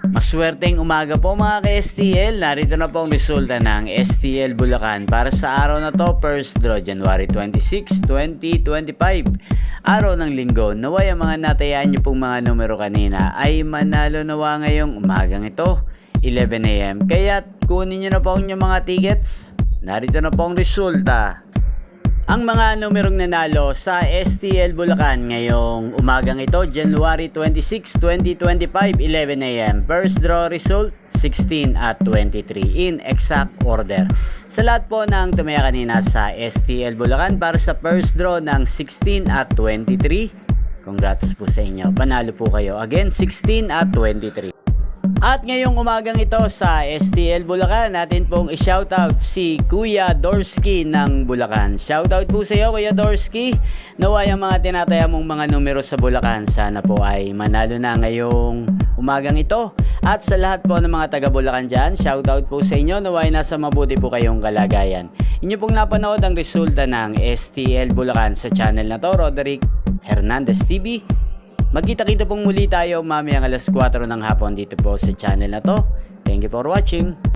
Maswerteng umaga po mga ka-STL. Narito na po ang resulta ng STL Bulacan para sa araw na to, first draw January 26, 2025. Araw ng linggo. Naway ang mga natayaan nyo pong mga numero kanina ay manalo nawa ngayong umagang ito, 11 AM. Kaya kunin nyo na po ang inyong mga tickets. Narito na po ang resulta. Ang mga numerong nanalo sa STL Bulacan ngayong umagang ito, January 26, 2025, 11 AM. First draw result, 16 at 23 in exact order. Sa lahat po ng tumaya kanina sa STL Bulacan para sa first draw ng 16 at 23, congrats po sa inyo. Panalo po kayo. Again, 16 at 23. At ngayong umagang ito sa STL Bulacan, natin pong i-shoutout si Kuya Dorsky ng Bulacan. Shoutout po sa iyo Kuya Dorsky. Naway ang mga tinataya mong mga numero sa Bulacan, sana po ay manalo na ngayong umagang ito. At sa lahat po ng mga taga Bulacan dyan, shoutout po sa inyo. Naway nasa mabuti po kayong kalagayan. Inyo pong napanood ang resulta ng STL Bulacan sa channel na to, Roderick Hernandez TV. Magkita-kita pong muli tayo mamayang alas 4 ng hapon dito po sa channel na to. Thank you for watching.